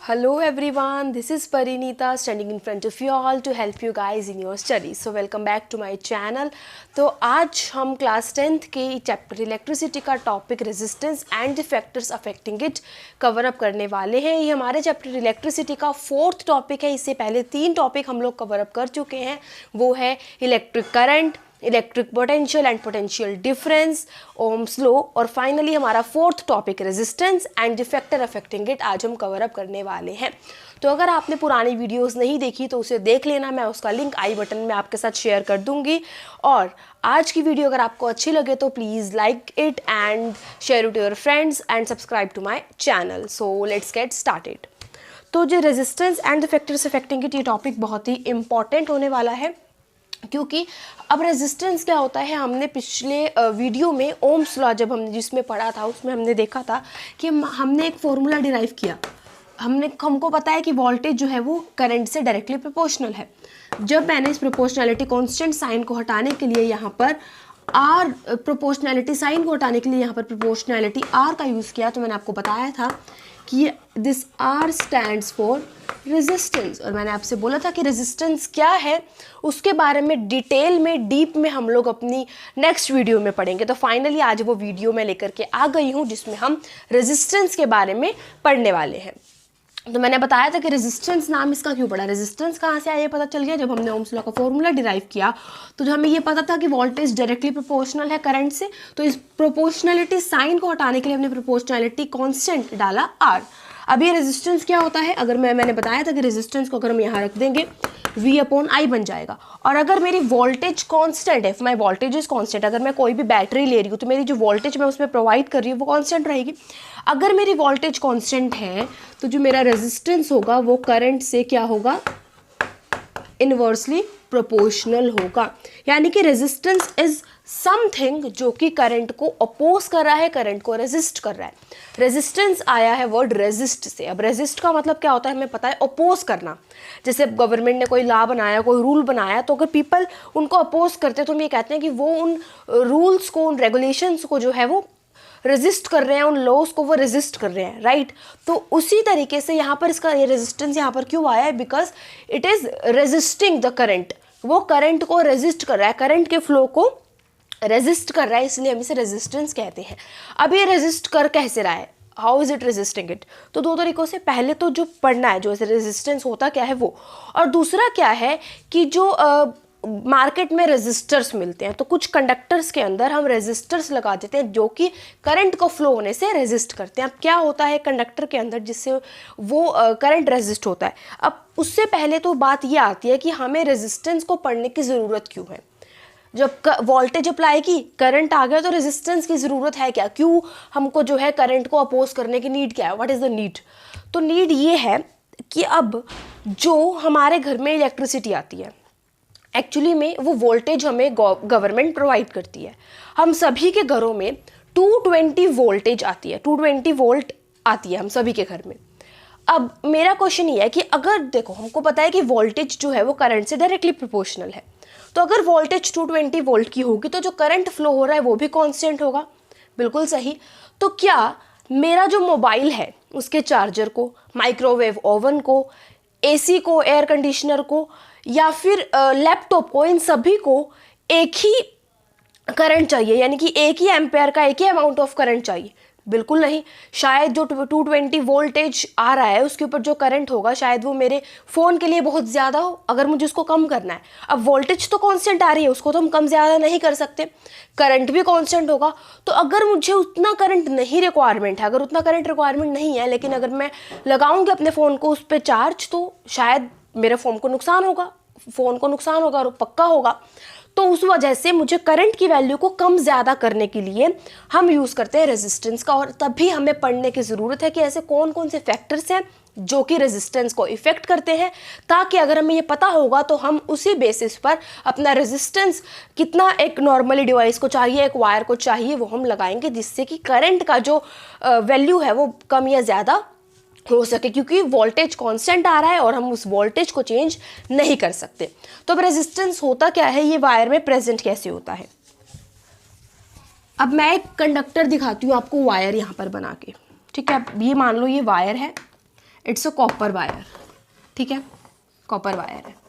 Hello everyone, this is Parinita standing in front of you all to help you guys in your studies. So welcome back to my channel. तो आज हम class 10th के chapter electricity का topic resistance and the factors affecting it cover up करने वाले हैं। ये हमारे चैप्टर इलेक्ट्रिसिटी का 4th टॉपिक है। इससे पहले 3 टॉपिक हम लोग कवर अप कर चुके हैं, वो है electric current, electric potential and potential difference, Ohm's law, और फाइनली हमारा 4th topic resistance and the factor affecting it आज हम कवर अप करने वाले हैं। तो अगर आपने पुरानी वीडियोस नहीं देखी तो उसे देख लेना, मैं उसका लिंक आई बटन में आपके साथ शेयर कर दूंगी। और आज की वीडियो अगर आपको अच्छी लगे तो please like it and share it to your friends and subscribe to my channel. So let's get started. तो जो resistance and the factors affecting it, ये टॉपिक बहुत ही इंपॉर्टेंट होने वाला है, क्योंकि अब रेजिस्टेंस क्या होता है, हमने पिछले वीडियो में ओम्स लॉ जब हमने जिसमें पढ़ा था उसमें हमने देखा था कि हमने एक फॉर्मूला डिराइव किया। हमको पता है कि वोल्टेज जो है वो करंट से डायरेक्टली प्रोपोर्शनल है। जब मैंने इस प्रोपोर्शनैलिटी कांस्टेंट साइन को हटाने के लिए यहाँ पर आर प्रोपोर्शनैलिटी साइन को हटाने के लिए यहाँ पर प्रोपोर्शनैलिटी आर का यूज़ किया, तो मैंने आपको बताया था कि this R stands for resistance. और मैंने आपसे बोला था कि रेजिस्टेंस क्या है उसके बारे में डिटेल में डीप में हम लोग अपनी नेक्स्ट वीडियो में पढ़ेंगे। तो फाइनली आज वो वीडियो मैं लेकर के आ गई हूँ जिसमें हम रेजिस्टेंस के बारे में पढ़ने वाले हैं। तो मैंने बताया था कि रेजिस्टेंस नाम इसका क्यों पड़ा, रेजिस्टेंस कहाँ से आया ये पता चल गया जब हमने ओम्स लॉ का फॉर्मूला डिराइव किया। तो हमें ये पता था कि वोल्टेज डायरेक्टली प्रोपोर्शनल है करंट से, तो इस प्रोपोर्शनैलिटी साइन को हटाने के लिए हमने प्रोपोर्शनैलिटी कांस्टेंट डाला आर। अब ये रेजिस्टेंस क्या होता है, अगर मैंने बताया था कि रेजिस्टेंस को अगर हम यहाँ रख देंगे V/I बन जाएगा। और अगर मेरी वोल्टेज कांस्टेंट है, माई वोल्टेज इज कांस्टेंट, अगर मैं कोई भी बैटरी ले रही हूँ तो मेरी जो वोल्टेज मैं उसमें प्रोवाइड कर रही हूँ वो कांस्टेंट रहेगी। अगर मेरी वोल्टेज कांस्टेंट है तो जो मेरा रेजिस्टेंस होगा वो करंट से क्या होगा, इनवर्सली प्रोपोर्शनल होगा। यानी कि रेजिस्टेंस इज समथिंग जो कि करंट को अपोज कर रहा है, करंट को रेजिस्ट कर रहा है। रेजिस्टेंस आया है वर्ड रेजिस्ट से। अब रेजिस्ट का मतलब क्या होता है हमें पता है, अपोज करना। जैसे गवर्नमेंट ने कोई लॉ बनाया, कोई रूल बनाया, तो अगर पीपल उनको अपोज करते हैं तो हम ये कहते हैं कि वो उन रूल्स को, उन रेगुलेशंस को जो है वो रेजिस्ट कर रहे हैं, उन लॉज को वो रेजिस्ट कर रहे हैं, राइट। तो उसी तरीके से यहाँ पर इसका ये रेजिस्टेंस यहाँ पर क्यों आया है, because it is resisting the current. वो करंट को रेजिस्ट कर रहा है, करंट के फ्लो को रेजिस्ट कर रहा है, इसलिए हम इसे रेजिस्टेंस कहते हैं। अब ये रेजिस्ट कर कैसे रहा है, how is it resisting it, तो 2 तरीकों से। पहले तो जो पढ़ना है, जो ऐसे रेजिस्टेंस होता क्या है वो, और दूसरा क्या है कि जो मार्केट में रेजिस्टर्स मिलते हैं, तो कुछ कंडक्टर्स के अंदर हम रेजिस्टर्स लगा देते हैं जो कि करंट को फ्लो होने से रेजिस्ट करते हैं। अब क्या होता है कंडक्टर के अंदर जिससे वो करंट रेजिस्ट होता है। अब उससे पहले तो बात ये आती है कि हमें रेजिस्टेंस को पढ़ने की ज़रूरत क्यों है। जब वोल्टेज अप्लाई की, करंट आ गया, तो रेजिस्टेंस की ज़रूरत है क्या, क्यों हमको जो है करंट को अपोज करने की नीड क्या है, व्हाट इज़ द नीड। तो नीड ये है कि अब जो हमारे घर में इलेक्ट्रिसिटी आती है, एक्चुअली में वो वोल्टेज हमें गवर्नमेंट प्रोवाइड करती है। हम सभी के घरों में 220 वोल्टेज आती है, 220 वोल्ट आती है हम सभी के घर में। अब मेरा क्वेश्चन ये है कि अगर देखो, हमको पता है कि वोल्टेज जो है वो करंट से डायरेक्टली प्रोपोर्शनल है, तो अगर वोल्टेज 220 वोल्ट की होगी तो जो करंट फ्लो हो रहा है वो भी कांस्टेंट होगा। बिल्कुल सही। तो क्या मेरा जो मोबाइल है उसके चार्जर को, माइक्रोवेव ओवन को, एसी को, एयर कंडीशनर को, या फिर लैपटॉप को, इन सभी को एक ही करंट चाहिए, यानी कि एक ही एम्पेयर का एक ही अमाउंट ऑफ करंट चाहिए? बिल्कुल नहीं। शायद जो 220 वोल्टेज आ रहा है उसके ऊपर जो करंट होगा शायद वो मेरे फ़ोन के लिए बहुत ज़्यादा हो, अगर मुझे उसको कम करना है। अब वोल्टेज तो कांस्टेंट आ रही है, उसको तो हम कम ज़्यादा नहीं कर सकते, करंट भी कांस्टेंट होगा। तो अगर मुझे उतना करंट नहीं रिक्वायरमेंट है, अगर उतना करंट रिक्वायरमेंट नहीं है, लेकिन अगर मैं लगाऊंगी अपने फ़ोन को उस पर चार्ज, तो शायद मेरे फ़ोन को नुकसान होगा और पक्का होगा। तो उस वजह से मुझे करंट की वैल्यू को कम ज़्यादा करने के लिए हम यूज़ करते हैं रेजिस्टेंस का। और तभी हमें पढ़ने की ज़रूरत है कि ऐसे कौन कौन से फैक्टर्स हैं जो कि रेजिस्टेंस को इफ़ेक्ट करते हैं, ताकि अगर हमें ये पता होगा तो हम उसी बेसिस पर अपना रेजिस्टेंस कितना, एक नॉर्मली डिवाइस को चाहिए, एक वायर को चाहिए, वो हम लगाएंगे, जिससे कि करंट का जो वैल्यू है वो कम या ज़्यादा हो सके, क्योंकि वोल्टेज कांस्टेंट आ रहा है और हम उस वोल्टेज को चेंज नहीं कर सकते। तो अब रेजिस्टेंस होता क्या है, ये वायर में प्रेजेंट कैसे होता है। अब मैं एक कंडक्टर दिखाती हूँ आपको, वायर यहाँ पर बना के, ठीक है। अब ये मान लो ये वायर है, इट्स अ कॉपर वायर, ठीक है, कॉपर वायर है।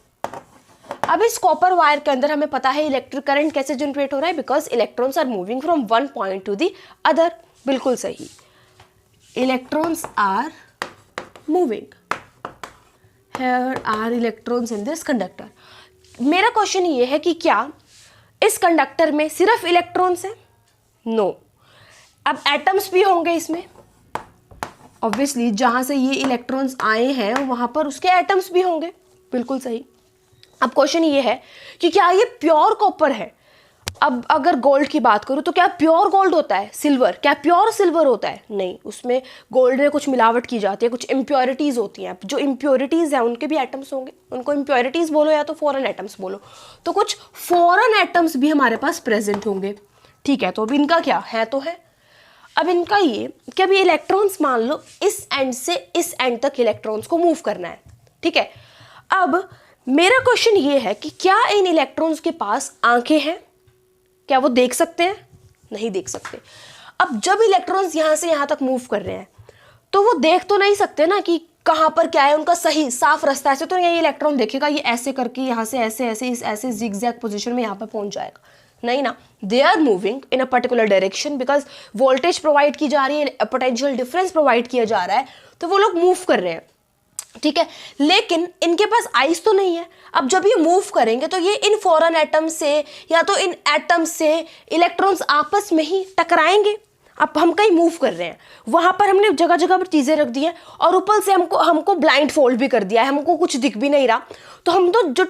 अब इस कॉपर वायर के अंदर हमें पता है इलेक्ट्रिक करंट कैसे जनरेट हो रहा है, because electrons are moving from one point to the other. बिल्कुल सही, electrons are moving, here are electrons in this conductor. मेरा क्वेश्चन ये है कि क्या इस कंडक्टर में सिर्फ इलेक्ट्रॉन्स हैं? नो, अब एटम्स भी होंगे इसमें, ऑब्वियसली जहां से ये इलेक्ट्रॉन्स आए हैं वहां पर उसके एटम्स भी होंगे। बिल्कुल सही। अब क्वेश्चन ये है कि क्या ये प्योर कॉपर है? अब अगर गोल्ड की बात करूं तो क्या प्योर गोल्ड होता है? सिल्वर, क्या प्योर सिल्वर होता है? नहीं, उसमें गोल्ड में कुछ मिलावट की जाती है, कुछ इम्प्योरिटीज होती हैं। जो इम्प्योरिटीज हैं उनके भी एटम्स होंगे, उनको इम्प्योरिटीज बोलो या तो फॉरेन एटम्स बोलो, तो कुछ फॉरेन एटम्स भी हमारे पास प्रेजेंट होंगे, ठीक है। तो अब इनका क्या है, तो है। अब इनका ये कि अभी इलेक्ट्रॉन्स मान लो इस एंड से इस एंड तक इलेक्ट्रॉन्स को मूव करना है, ठीक है। अब मेरा क्वेश्चन ये है कि क्या इन इलेक्ट्रॉन्स के पास आंखें हैं? क्या वो देख सकते हैं? नहीं देख सकते। अब जब इलेक्ट्रॉन्स यहां से यहां तक मूव कर रहे हैं तो वो देख तो नहीं सकते ना कि कहां पर क्या है, उनका सही साफ रास्ता। ऐसे तो ये इलेक्ट्रॉन देखेगा ये ऐसे करके यहां से ऐसे ऐसे इस ऐसे जिगजैग पोजीशन में यहां पर पहुंच जाएगा, नहीं ना। They are moving in a particular direction, because voltage provide की जा रही है, पोटेंशियल डिफरेंस प्रोवाइड किया जा रहा है, तो वो लोग मूव कर रहे हैं, ठीक है। लेकिन इनके पास आइस तो नहीं है। अब जब ये मूव करेंगे तो ये इन फॉरेन एटम से या तो इन एटम से इलेक्ट्रॉन्स आपस में ही टकराएंगे। अब हम कहीं मूव कर रहे हैं, वहां पर हमने जगह जगह पर चीजें रख दी हैं और ऊपर से हमको ब्लाइंड फोल्ड भी कर दिया है, हमको कुछ दिख भी नहीं रहा, तो हम तो जो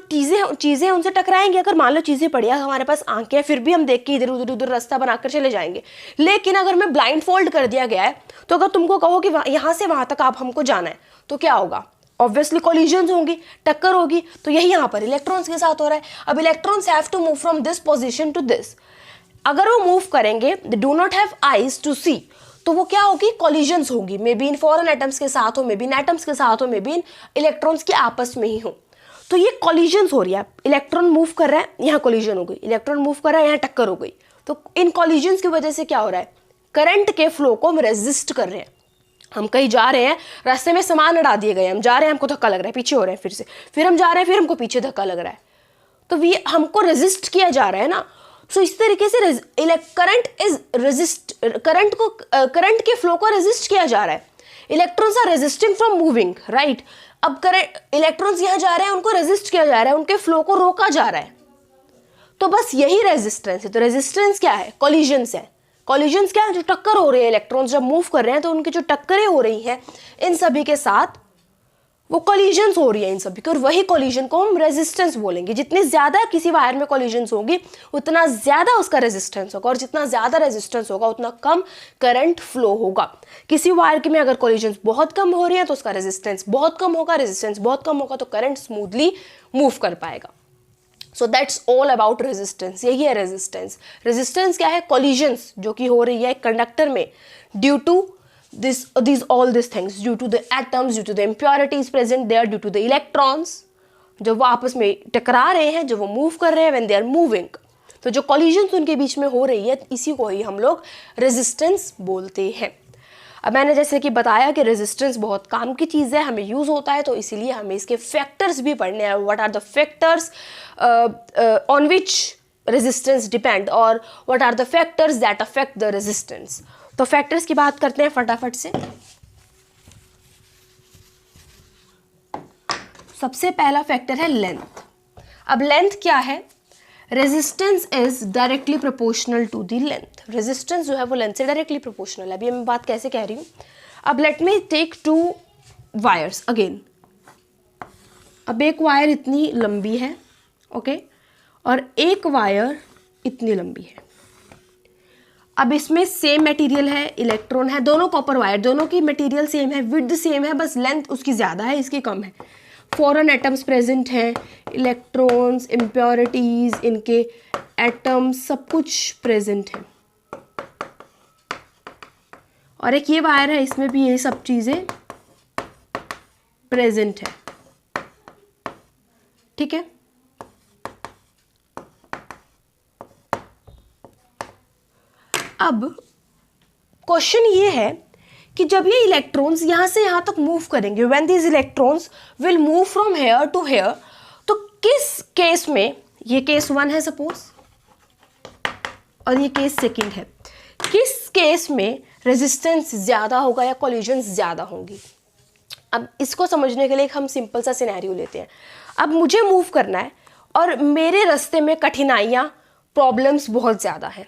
चीजें उनसे टकराएंगे। अगर मान लो चीजें पड़ी है, हमारे पास आंखें हैं, फिर भी हम देख के इधर उधर उधर रास्ता बनाकर चले जाएंगे। लेकिन अगर मैं ब्लाइंड फोल्ड कर दिया गया है, तो अगर तुमको कहो कि यहां से वहां तक आप हमको जाना है, तो क्या होगा? ऑब्वियसली कोलिजन्स होंगी, टक्कर होगी। तो यही यहाँ पर इलेक्ट्रॉन्स के साथ हो रहा है। अब electrons have to move from this position to this. अगर वो मूव करेंगे, they do not have eyes to see, तो वो क्या होगी? कोलिजन्स होगी। May be in foreign atoms के साथ हो, मे बी इन एटम्स के साथ हो, मे बी इन इलेक्ट्रॉन्स के आपस में ही हो। तो ये कोलिजन्स हो रही है। इलेक्ट्रॉन मूव कर रहा है, यहाँ कोलिजन हो गई, इलेक्ट्रॉन मूव कर रहा है, यहाँ टक्कर हो गई। तो इन कोलिजन्स की वजह से क्या हो रहा है? करंट के फ्लो को हम रेजिस्ट कर रहे हैं। हम कहीं जा रहे हैं, रास्ते में सामान अड़ा दिए गए, हम जा रहे हैं, हमको धक्का लग रहा है, पीछे हो रहे हैं, फिर से फिर हम जा रहे हैं, फिर हमको पीछे धक्का लग रहा है, तो ये हमको रेजिस्ट किया जा रहा है ना। सो इस तरीके से करंट के फ्लो को रेजिस्ट किया जा रहा है। Electrons are resisting from moving, right. अब करंट इलेक्ट्रॉन्स यहां जा रहे हैं, उनको रेजिस्ट किया जा रहा है, उनके फ्लो को रोका जा रहा है। तो बस यही रेजिस्टेंस है। तो रेजिस्टेंस क्या है? कोलिजन्स है। कोलिजन्स क्या है? जो टक्कर हो रही है, इलेक्ट्रॉन्स जब मूव कर रहे हैं तो उनकी जो टक्करें हो रही हैं इन सभी के साथ, वो कोलिजन्स हो रही है इन सभी की, और वही कोलिजन को हम रेजिस्टेंस बोलेंगे। जितनी ज्यादा किसी वायर में कोलिजन्स होगी उतना ज्यादा उसका रेजिस्टेंस होगा, और जितना ज्यादा रेजिस्टेंस होगा उतना कम करंट फ्लो होगा। किसी वायर के में अगर कोलिजन्स बहुत कम हो रही है तो उसका रेजिस्टेंस बहुत कम होगा, रेजिस्टेंस बहुत कम होगा तो करंट स्मूथली मूव कर पाएगा। सो दैट्स ऑल अबाउट रेजिस्टेंस। यही है रेजिस्टेंस। रेजिस्टेंस क्या है? कोलिजन्स जो कि हो रही है कंडक्टर में due to all these things, due to the atoms, due to the impurities present there, due to the electrons, जब वो आपस में टकरा रहे हैं, जब वो मूव कर रहे हैं, when they are moving, तो जो collisions उनके बीच में हो रही है, इसी को ही हम लोग रेजिस्टेंस बोलते हैं। अब मैंने जैसे कि बताया कि रेजिस्टेंस बहुत काम की चीज़ है, हमें यूज़ होता है, तो इसीलिए हमें इसके फैक्टर्स भी पढ़ने हैं। What are the factors on which resistance depend, और what are the factors that affect the resistance. तो फैक्टर्स की बात करते हैं फटाफट से। सबसे पहला फैक्टर है लेंथ। अब लेंथ क्या है? Resistance is directly proportional to the length. Resistance जो है वो लेंथ से डायरेक्टली प्रोपोर्शनल है। अभी मैं बात कैसे कह रही हूँ। अब let me take two wires again. अब एक वायर इतनी लंबी है, ओके, और एक वायर इतनी लंबी है। अब इसमें सेम मटेरियल है, इलेक्ट्रॉन है, दोनों कॉपर वायर, दोनों की मटेरियल सेम है, विड्थ सेम है, बस लेंथ उसकी ज़्यादा है, इसकी कम है। फॉरेन एटम्स प्रेजेंट हैं, इलेक्ट्रॉन्स, इम्प्योरिटीज, इनके एटम्स, सब कुछ प्रेजेंट है। और एक ये वायर है, इसमें भी ये सब चीज़ें प्रेजेंट है, ठीक है। अब क्वेश्चन ये है कि जब ये इलेक्ट्रॉन्स यहाँ से यहाँ तक मूव करेंगे, when these electrons will move from here to here, तो किस केस में, ये केस 1 है सपोज और ये केस 2 है, किस केस में रेजिस्टेंस ज़्यादा होगा या कोलिजन ज़्यादा होंगी। अब इसको समझने के लिए हम सिंपल सा सिनेरियो लेते हैं। अब मुझे मूव करना है और मेरे रास्ते में कठिनाइयाँ, प्रॉब्लम्स बहुत ज़्यादा हैं।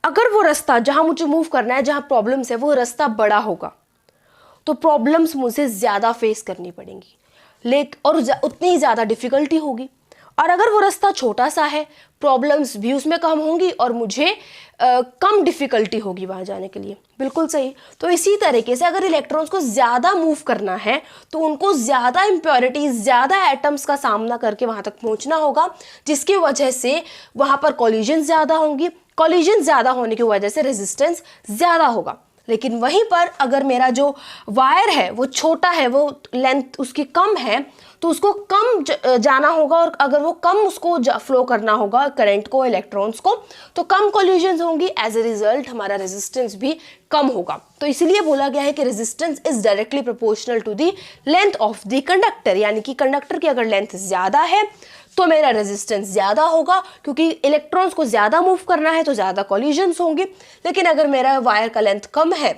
अगर वो रास्ता जहाँ मुझे मूव करना है, जहाँ प्रॉब्लम्स है, वो रास्ता बड़ा होगा तो प्रॉब्लम्स मुझे ज़्यादा फेस करनी पड़ेंगी, और उतनी ही ज़्यादा डिफ़िकल्टी होगी। और अगर वो रास्ता छोटा सा है, प्रॉब्लम्स भी उसमें कम होंगी और मुझे कम डिफ़िकल्टी होगी वहाँ जाने के लिए। बिल्कुल सही। तो इसी तरीके से अगर इलेक्ट्रॉन्स को ज़्यादा मूव करना है तो उनको ज़्यादा इम्प्योरिटीज़, ज़्यादा एटम्स का सामना करके वहाँ तक पहुँचना होगा, जिसकी वजह से वहाँ पर कॉलिजन ज़्यादा होंगी। कॉलिजन ज़्यादा होने की वजह से रेजिस्टेंस ज़्यादा होगा। लेकिन वहीं पर अगर मेरा जो वायर है वो छोटा है, वो लेंथ उसकी कम है, तो उसको कम जाना होगा, और अगर वो कम उसको फ्लो करना होगा करंट को, इलेक्ट्रॉन्स को, तो कम कोलिजन्स होंगी। एज ए रिजल्ट हमारा रेजिस्टेंस भी कम होगा। तो इसलिए बोला गया है कि resistance is directly proportional to the length of the conductor, यानी कि कंडक्टर की अगर लेंथ ज़्यादा है तो मेरा रेजिस्टेंस ज़्यादा होगा, क्योंकि इलेक्ट्रॉन्स को ज़्यादा मूव करना है तो ज़्यादा कोलिजन्स होंगे। लेकिन अगर मेरा वायर का लेंथ कम है,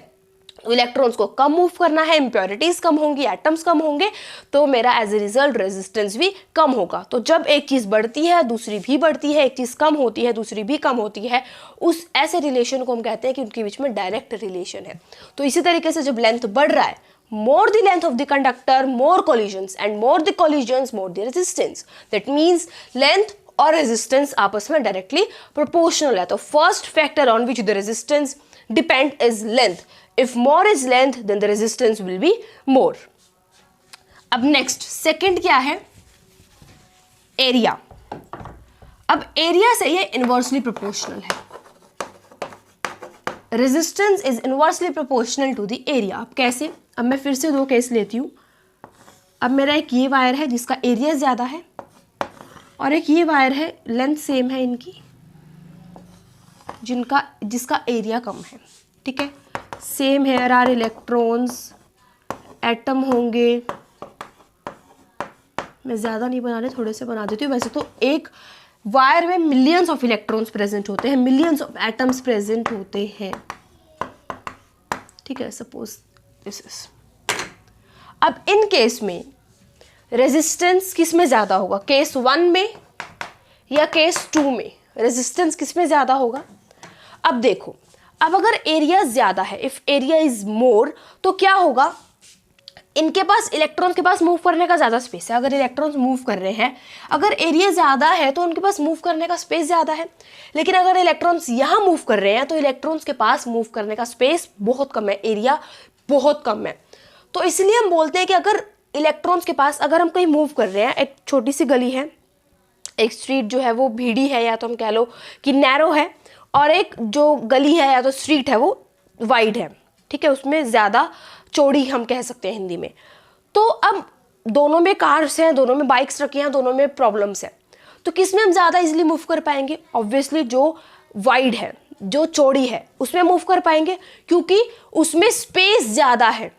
इलेक्ट्रॉन्स को कम मूव करना है, इम्प्योरिटीज़ कम होंगी, एटम्स कम होंगे, तो मेरा एज ए रिजल्ट रेजिस्टेंस भी कम होगा। तो जब एक चीज़ बढ़ती है दूसरी भी बढ़ती है, एक चीज़ कम होती है दूसरी भी कम होती है, उस ऐसे रिलेशन को हम कहते हैं कि उनके बीच में डायरेक्ट रिलेशन है। तो इसी तरीके से जब लेंथ बढ़ रहा है, more the length of the conductor, more collisions, and more the collisions, more the resistance. That means length और resistance आपस में directly proportional है। तो first factor on which the resistance depend is length. If more is length, then the resistance will be more. अब next second क्या है? Area. अब area से ये inversely proportional है। Resistance is inversely proportional to the area. अब कैसे? अब मैं फिर से 2 केस लेती हूँ। अब मेरा एक ये वायर है जिसका एरिया ज़्यादा है, और एक ये वायर है, लेंथ सेम है इनकी, जिसका एरिया कम है। ठीक है, same here are electrons, atom होंगे। मैं ज़्यादा नहीं बना रही, थोड़े से बना देती हूँ। वैसे तो एक वायर में मिलियंस ऑफ इलेक्ट्रॉन्स प्रेजेंट होते हैं, मिलियंस ऑफ एटम्स प्रेजेंट होते हैं। ठीक है, सपोज दिस इज। अब इन केस में रेजिस्टेंस किस में ज़्यादा होगा? केस 1 में या केस 2 में रेजिस्टेंस किस में ज़्यादा होगा? अब देखो, अब अगर एरिया ज़्यादा है, इफ़ एरिया इज मोर, तो क्या होगा? इनके पास, इलेक्ट्रॉन्स के पास मूव करने का ज़्यादा स्पेस है। अगर इलेक्ट्रॉन्स मूव कर रहे हैं, अगर एरिया ज़्यादा है तो उनके पास मूव करने का स्पेस ज़्यादा है। लेकिन अगर इलेक्ट्रॉन्स यहाँ मूव कर रहे हैं तो इलेक्ट्रॉन्स के पास मूव करने का स्पेस बहुत कम है, एरिया बहुत कम है। तो इसलिए हम बोलते हैं कि अगर इलेक्ट्रॉन्स के पास, अगर हम कहीं मूव कर रहे हैं, एक छोटी सी गली है, एक स्ट्रीट जो है वो भीड़ी है, या तो हम कह लो कि नैरो है, और एक जो गली है या तो स्ट्रीट है वो वाइड है। ठीक है, उसमें ज़्यादा चौड़ी हम कह सकते हैं हिंदी में। तो अब दोनों में कार्स हैं, दोनों में बाइक्स रखी हैं, दोनों में प्रॉब्लम्स हैं, तो किस में हम ज़्यादा इजीली मूव कर पाएंगे? ऑब्वियसली जो वाइड है, जो चौड़ी है, उसमें मूव कर पाएंगे, क्योंकि उसमें स्पेस ज़्यादा है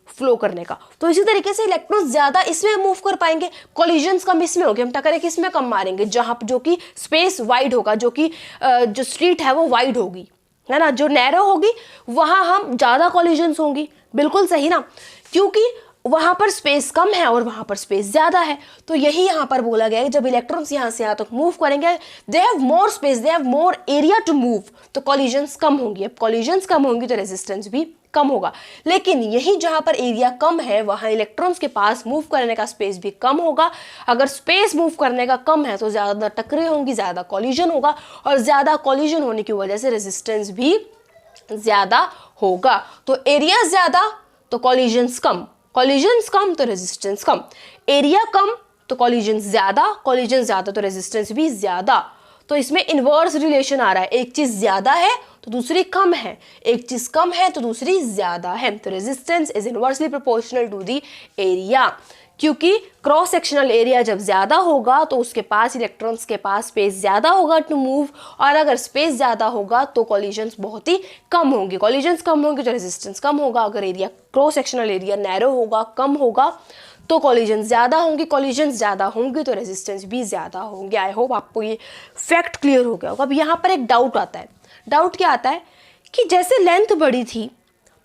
फ्लो करने का। तो इसी तरीके से इलेक्ट्रॉन्स ज़्यादा इसमें मूव कर पाएंगे, कोलिजन्स कम इसमें होंगे, हम टक्करें किस में कम मारेंगे? जहाँ जो कि स्पेस वाइड होगा, जो कि जो स्ट्रीट है वो वाइड होगी, है ना। जो नैरो होगी वहाँ हम ज़्यादा कोलिजन्स होंगी। बिल्कुल सही ना, क्योंकि वहाँ पर स्पेस कम है और वहाँ पर स्पेस ज़्यादा है। तो यही यहाँ पर बोला गया है, जब इलेक्ट्रॉन्स यहाँ से यहाँ तक मूव करेंगे, they have more space, they have more area to move, तो कोलिजन्स कम होंगी। अब कोलिजन्स कम होंगी तो रेजिस्टेंस भी कम होगा। लेकिन यही जहाँ पर एरिया कम है वहाँ इलेक्ट्रॉन्स के पास मूव करने का स्पेस भी कम होगा। अगर स्पेस मूव करने का कम है तो ज़्यादा टकरें होंगी, ज़्यादा कोलिजन होगा, और ज़्यादा कोलिजन होने की वजह से रेजिस्टेंस भी ज़्यादा होगा। तो एरिया ज़्यादा तो कोलिजन्स कम, कोलिजन्स कम तो रेजिस्टेंस कम, एरिया कम तो कोलिजन्स ज़्यादा, कोलिजन ज़्यादा तो रेजिस्टेंस भी ज़्यादा। तो इसमें इन्वर्स रिलेशन आ रहा है, एक चीज़ ज़्यादा है तो दूसरी कम है, एक चीज़ कम है तो दूसरी ज़्यादा है। तो resistance is inversely proportional to the area. क्योंकि क्रॉस सेक्शनल एरिया जब ज़्यादा होगा तो उसके पास इलेक्ट्रॉन्स के पास स्पेस ज़्यादा होगा टू मूव, और अगर स्पेस ज़्यादा होगा तो कॉलिजन्स बहुत ही कम होंगे। कॉलिजन्स कम होंगे तो रेजिस्टेंस कम होगा। अगर area cross sectional area narrow होगा, कम होगा, तो कॉलिजन्स ज़्यादा होंगे। कॉलिजन्स ज़्यादा होंगे तो रेजिस्टेंस भी ज़्यादा होंगे। आई होप आपको ये फैक्ट क्लियर हो गया होगा। अब यहाँ पर एक डाउट आता है। डाउट क्या आता है कि जैसे लेंथ बढ़ी थी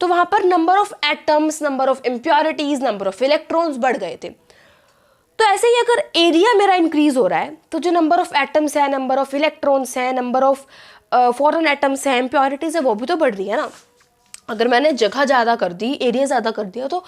तो वहाँ पर number of atoms, number of impurities, number of electrons बढ़ गए थे। तो ऐसे ही अगर एरिया मेरा इंक्रीज हो रहा है तो जो नंबर ऑफ एटम्स है, नंबर ऑफ इलेक्ट्रॉन्स है, नंबर ऑफ फॉरेन एटम्स है, इम्प्योरिटीज है, वो भी तो बढ़ रही है ना। अगर मैंने जगह ज़्यादा कर दी, एरिया ज़्यादा कर दिया, तो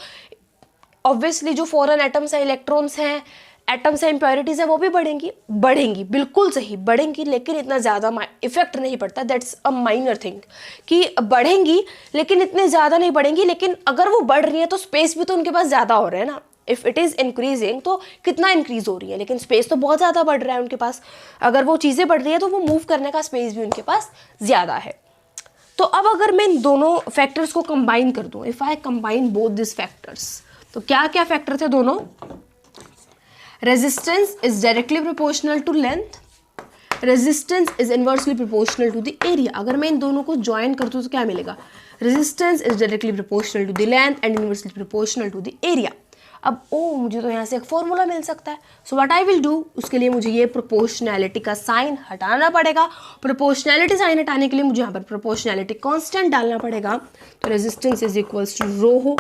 ऑब्वियसली जो फॉरेन एटम्स हैं, इलेक्ट्रॉन्स हैं, एटम्स हैं, इम्प्योरिटीज है, वो भी बढ़ेंगी, बिल्कुल सही बढ़ेंगी, लेकिन इतना ज़्यादा इफेक्ट नहीं पड़ता। दैट्स अ माइनर थिंग कि बढ़ेंगी लेकिन इतने ज़्यादा नहीं बढ़ेंगी। लेकिन अगर वो बढ़ रही है तो स्पेस भी तो उनके पास ज़्यादा हो रहा है ना। इफ़ इट इज़ इंक्रीजिंग तो कितना इंक्रीज हो रही है, लेकिन स्पेस तो बहुत ज़्यादा बढ़ रहा है उनके पास। अगर वो चीज़ें बढ़ रही है तो वो मूव करने का स्पेस भी उनके पास ज़्यादा है। तो अब अगर मैं इन दोनों फैक्टर्स को कंबाइन कर दूँ, if I combine both this factors, तो क्या क्या फैक्टर थे दोनों? Resistance is directly proportional to length, resistance is inversely proportional to the area. अगर मैं इन दोनों को ज्वाइन कर दूँ तो क्या मिलेगा? Resistance is directly proportional to the length and inversely proportional to the area. अब मुझे तो यहाँ से एक फॉर्मूला मिल सकता है। So what I will do, उसके लिए मुझे ये प्रोपोर्शनैलिटी का साइन हटाना पड़ेगा। प्रोपोर्शनैलिटी साइन हटाने के लिए मुझे यहाँ पर प्रोपोर्शनैलिटी कांस्टेंट डालना पड़ेगा। तो resistance is equals to rho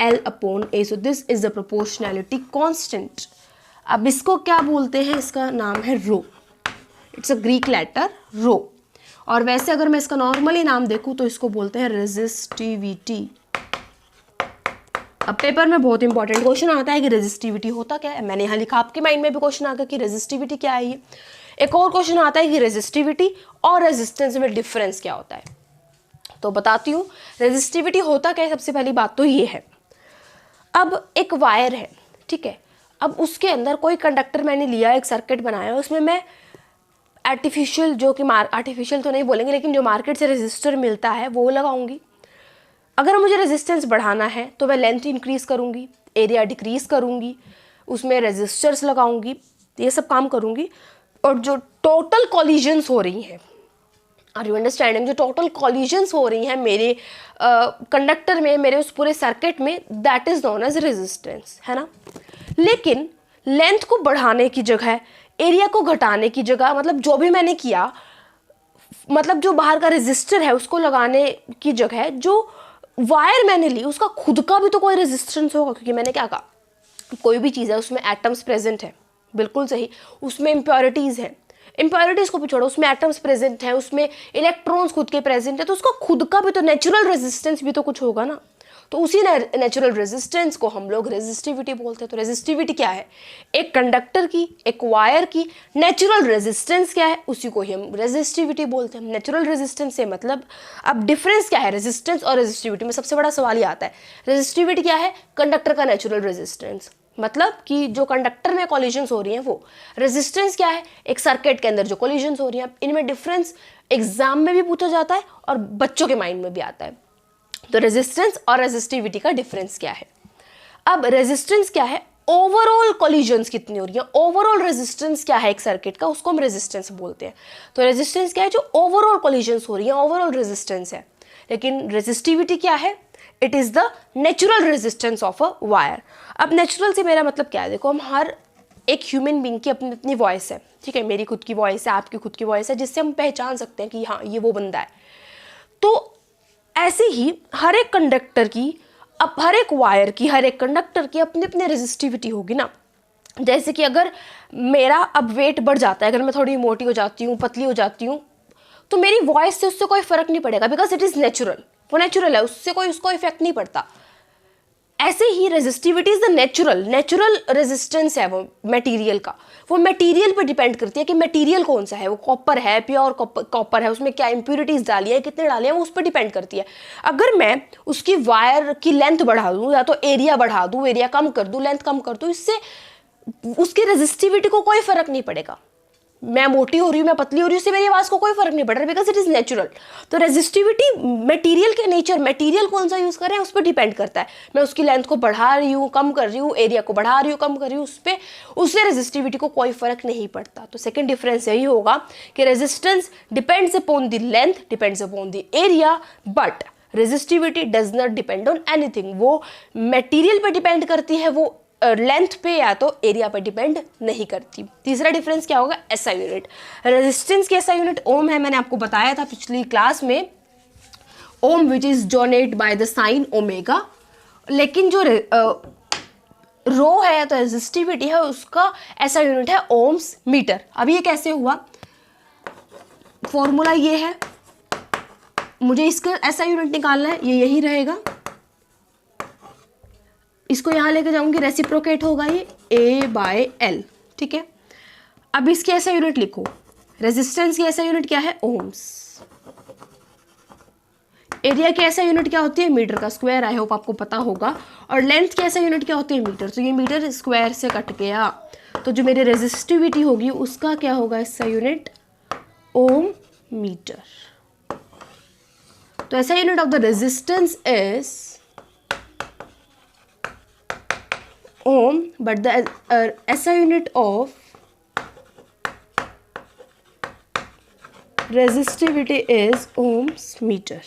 L upon A। So this is the proportionality constant. अब इसको क्या बोलते हैं? इसका नाम है rho. It's a Greek letter rho. और वैसे अगर मैं इसका नॉर्मली नाम देखूँ तो इसको बोलते हैं रेजिस्टिविटी। अब पेपर में बहुत इंपॉर्टेंट क्वेश्चन आता है कि रेजिस्टिविटी होता क्या है। मैंने यहाँ लिखा, आपके माइंड में भी क्वेश्चन आ गया कि रेजिस्टिविटी क्या है ये। एक और क्वेश्चन आता है कि रेजिस्टिविटी और रेजिस्टेंस में डिफरेंस क्या होता है। तो बताती हूँ रेजिस्टिविटी होता क्या है। सबसे पहली बात तो ये है, अब एक वायर है, ठीक है। अब उसके अंदर कोई कंडक्टर मैंने लिया, एक सर्किट बनाया, उसमें मैं आर्टिफिशियल, जो कि आर्टिफिशियल तो नहीं बोलेंगे, लेकिन जो मार्केट से रेजिस्टर मिलता है वो लगाऊंगी। अगर मुझे रेजिस्टेंस बढ़ाना है तो मैं लेंथ इंक्रीज करूंगी, एरिया डिक्रीज करूंगी, उसमें रेजिस्टर्स लगाऊंगी, ये सब काम करूंगी। और जो टोटल कॉलिजन्स हो रही हैं, आर यू अंडरस्टैंडिंग, जो टोटल कॉलिजन्स हो रही हैं मेरे कंडक्टर में, मेरे उस पूरे सर्किट में, that is known as resistance, है ना। लेकिन लेंथ को बढ़ाने की जगह, एरिया को घटाने की जगह, मतलब जो भी मैंने किया, मतलब जो बाहर का रेजिस्टर है उसको लगाने की जगह जो वायर मैंने ली उसका खुद का भी तो कोई रेजिस्टेंस होगा, क्योंकि मैंने क्या कहा, कोई भी चीज़ है उसमें एटम्स प्रेजेंट है, बिल्कुल सही, उसमें इम्प्योरिटीज़ है, इम्प्योरिटीज़ को भी छोड़ो, उसमें एटम्स प्रेजेंट हैं, उसमें इलेक्ट्रॉन्स खुद के प्रेजेंट है, तो उसका खुद का भी तो नेचुरल रेजिस्टेंस भी तो कुछ होगा ना। तो उसी नेचुरल रेजिस्टेंस को हम लोग रेजिस्टिविटी बोलते हैं। तो रेजिस्टिविटी क्या है? एक कंडक्टर की, एक वायर की नेचुरल रेजिस्टेंस क्या है, उसी को ही हम रेजिस्टिविटी बोलते हैं। नेचुरल रेजिस्टेंस से मतलब, अब डिफरेंस क्या है रेजिस्टेंस और रेजिस्टिविटी में? सबसे बड़ा सवाल ये आता है, रेजिस्टिविटी क्या है? कंडक्टर का नेचुरल रेजिस्टेंस, मतलब कि जो कंडक्टर में कॉलिजन्स हो रही हैं वो। रेजिस्टेंस क्या है? एक सर्किट के अंदर जो कॉलिजन्स हो रही हैं। इनमें डिफरेंस एग्जाम में भी पूछा जाता है और बच्चों के माइंड में भी आता है। तो रेजिस्टेंस और रेजिस्टिविटी का डिफरेंस क्या है? अब रेजिस्टेंस क्या है? ओवरऑल कॉलिजन्स कितनी हो रही है, ओवरऑल रेजिस्टेंस क्या है एक सर्किट का, उसको हम रेजिस्टेंस बोलते हैं। तो रेजिस्टेंस क्या है? जो ओवरऑल कॉलिजन्स हो रही है, ओवरऑल रेजिस्टेंस है। लेकिन रेजिस्टिविटी क्या है? It is the natural resistance of a wire. अब नेचुरल से मेरा मतलब क्या है? देखो, हम हर एक ह्यूमन बीइंग की अपनी अपनी वॉइस है, ठीक है। मेरी खुद की वॉइस है, आपकी खुद की वॉइस है, जिससे हम पहचान सकते हैं कि हाँ ये वो बंदा है। तो ऐसे ही हर एक कंडक्टर की, अब हर एक वायर की, हर एक कंडक्टर की अपनी अपनी रेजिस्टिविटी होगी ना। जैसे कि अगर मेरा अब वेट बढ़ जाता है, अगर मैं थोड़ी मोटी हो जाती हूँ, पतली हो जाती हूँ, तो मेरी वॉइस से उससे कोई फर्क नहीं पड़ेगा, बिकॉज इट इज़ नेचुरल, वो नेचुरल है, उससे कोई उसको इफेक्ट नहीं पड़ता। ऐसे ही resistivity is the natural resistance है वो मटेरियल का। वो मटेरियल पर डिपेंड करती है कि मटेरियल कौन सा है, वो कॉपर है, प्योर कॉपर है, उसमें क्या इंप्योरिटीज डाली है, कितने डाली है, वो उस पर डिपेंड करती है। अगर मैं उसकी वायर की लेंथ बढ़ा दूँ, या तो एरिया बढ़ा दूँ, एरिया कम कर दूँ, लेंथ कम कर दूँ, इससे उसकी रेजिस्टिविटी को कोई फर्क नहीं पड़ेगा। मैं मोटी हो रही हूँ, मैं पतली हो रही हूँ, उससे मेरी आवाज़ को कोई फर्क नहीं पड़ रहा, बिकॉज इट इज़ नेचुरल। तो रेजिस्टिविटी मटेरियल के नेचर, मटेरियल कौन सा यूज़ कर रहे हैं उस पर डिपेंड करता है। मैं उसकी लेंथ को बढ़ा रही हूँ, कम कर रही हूँ, एरिया को बढ़ा रही हूँ, कम कर रही हूँ, उस पर उससे रेजिस्टिविटी को कोई फर्क नहीं पड़ता। तो सेकेंड डिफरेंस यही होगा कि resistance depends upon the length, depends upon the area, but resistivity does not depend on anything. वो मटेरियल पे डिपेंड करती है, वो लेंथ पे या तो एरिया पे डिपेंड नहीं करती। तीसरा डिफरेंस क्या होगा, एसआई यूनिट। रेजिस्टेंस की एसआई यूनिट ओम है, मैंने आपको बताया था पिछली क्लास में, ohm which is donate by the sign omega. लेकिन जो रो है तो रेजिस्टिविटी है, उसका एसआई यूनिट है ओम्स मीटर। अब ये कैसे हुआ, फॉर्मूला ये है, मुझे इसका एसआई यूनिट निकालना है, ये यही रहेगा, इसको यहाँ लेके जाऊंगी, रेसिप्रोकेट होगा ये A/L, ठीक है। अब इसकी ऐसा यूनिट लिखो, रेजिस्टेंस की ऐसा यूनिट क्या है, ओम्स। एरिया की ऐसा यूनिट क्या होती है, मीटर का स्क्वायर, आई होप आपको पता होगा। और लेंथ की ऐसा यूनिट क्या होती है, मीटर। तो ये मीटर स्क्वायर से कट गया, तो जो मेरी रेजिस्टिविटी होगी उसका क्या होगा ऐसा यूनिट, ओम मीटर। तो ऐसा unit of the resistance is ohm, but the SI unit of resistivity is ohms meter।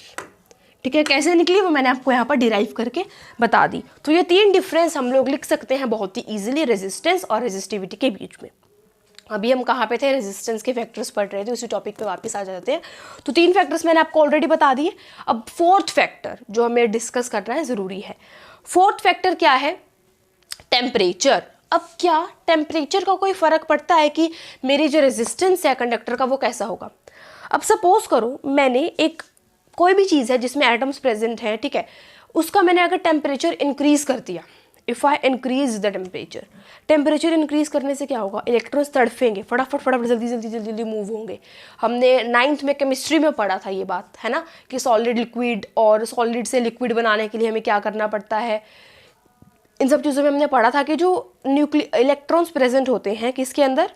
ठीक है, कैसे निकली वो मैंने आपको यहाँ पर डिराइव करके बता दी। तो ये तीन डिफरेंस हम लोग लिख सकते हैं बहुत ही इजीली रेजिस्टेंस और रेजिस्टिविटी के बीच में। अभी हम कहाँ पे थे, रेजिस्टेंस के फैक्टर्स पढ़ रहे थे, उसी टॉपिक पे वापस आ जाते हैं। तो तीन फैक्टर्स मैंने आपको ऑलरेडी बता दिए। अब फोर्थ फैक्टर जो हमें डिस्कस करना है ज़रूरी है। फोर्थ फैक्टर क्या है, टेम्परेचर। अब क्या टेम्परेचर का कोई फर्क पड़ता है कि मेरी जो रेजिस्टेंस है कंडक्टर का वो कैसा होगा। अब सपोज करो मैंने एक कोई भी चीज़ है जिसमें एटम्स प्रेजेंट हैं, ठीक है, उसका मैंने अगर टेम्परेचर इंक्रीज कर दिया, if I increase the temperature, temperature increase करने से क्या होगा, इलेक्ट्रॉन्स तड़फेंगे, फटाफट फटाफट जल्दी जल्दी जल्दी जल्दी मूव होंगे। हमने 9th में केमिस्ट्री में पढ़ा था ये बात, है ना, कि सॉलिड लिक्विड और सॉलिड से लिक्विड बनाने के लिए हमें क्या करना पड़ता है। इन सब चीज़ों में हमने पढ़ा था कि जो इलेक्ट्रॉन्स प्रेजेंट होते हैं किसके अंदर,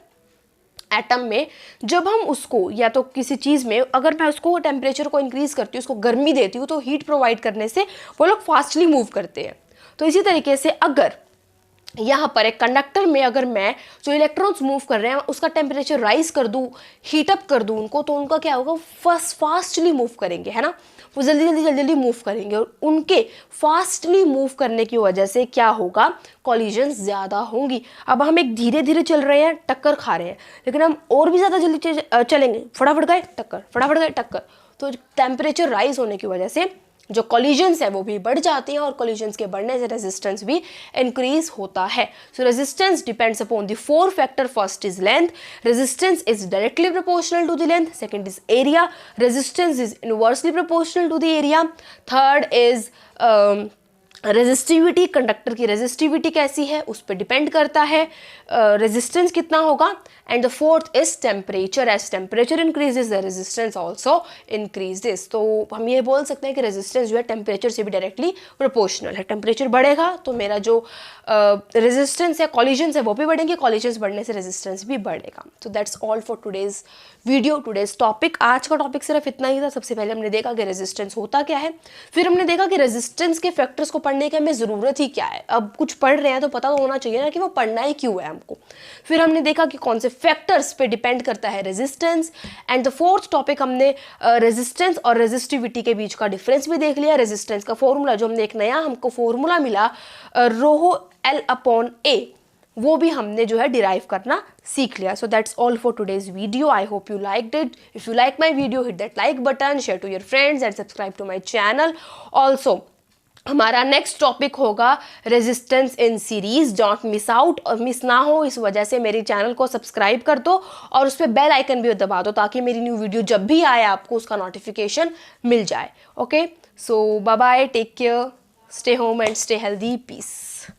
एटम में, जब हम उसको या तो किसी चीज़ में अगर मैं उसको टेम्परेचर को इंक्रीज करती हूँ, उसको गर्मी देती हूँ, तो हीट प्रोवाइड करने से वो लोग फास्टली मूव करते हैं। तो इसी तरीके से अगर यहाँ पर एक कंडक्टर में अगर मैं जो इलेक्ट्रॉन्स मूव कर रहे हैं उसका टेम्परेचर राइज कर दूँ, हीटअप कर दूँ उनको, तो उनका क्या होगा, फास्टली मूव करेंगे, है ना, वो जल्दी जल्दी जल्दी जल्दी मूव करेंगे। और उनके फास्टली मूव करने की वजह से क्या होगा, कॉलिजन्स ज़्यादा होंगी। अब हम एक धीरे धीरे चल रहे हैं, टक्कर खा रहे हैं, लेकिन हम और भी ज़्यादा जल्दी चलेंगे, फटाफट गए टक्कर, फटाफट गए टक्कर। तो टेम्परेचर राइज होने की वजह से जो कॉलिजन्स है वो भी बढ़ जाती हैं, और कॉलिजन्स के बढ़ने से रेजिस्टेंस भी इंक्रीज होता है। So resistance depends upon the four factor. First is length, resistance is directly proportional to the length. Second is area, resistance is inversely proportional to the area. Third is resistivity, conductor की resistivity कैसी है उस पर depend करता है, resistance कितना होगा। And the fourth is temperature, as temperature increases the resistance also increases. तो हम ये बोल सकते हैं कि रेजिस्टेंस जो है टेम्परेचर से भी डायरेक्टली प्रोपोर्शनल है। टेम्परेचर बढ़ेगा तो मेरा जो रेजिस्टेंस है, कॉलिजन्स है वो भी बढ़ेंगे, कॉलिजन्स बढ़ने से रेजिस्टेंस भी बढ़ेगा। तो that's all for today's video, today's topic. आज का टॉपिक सिर्फ इतना ही था। सबसे पहले हमने देखा कि रेजिस्टेंस होता क्या है, फिर हमने देखा कि रेजिस्टेंस के फैक्टर्स को पढ़ने की हमें ज़रूरत ही क्या है। अब कुछ पढ़ रहे हैं तो पता तो होना चाहिए ना कि वो पढ़ना ही क्यों है हमको। फिर हमने देखा कि कौन से फैक्टर्स पे डिपेंड करता है resistance. And the fourth topic हमने रेजिस्टेंस और रेजिस्टिविटी के बीच का डिफरेंस भी देख लिया। रेजिस्टेंस का फॉर्मूला जो हमने एक नया हमको फॉर्मूला मिला, रो L/A, वो भी हमने जो है डिराइव करना सीख लिया। So that's all for today's video. I hope you liked it. If you like my video, hit that like button, share to your friends and subscribe to my channel. Also हमारा next topic होगा resistance in series. Don't miss out, और miss ना हो इस वजह से मेरे channel को सब्सक्राइब कर दो और उस पर बेल आइकन भी दबा दो, ताकि मेरी न्यू वीडियो जब भी आए आपको उसका नोटिफिकेशन मिल जाए। Okay, so bye bye, take care, stay home and stay healthy, piece.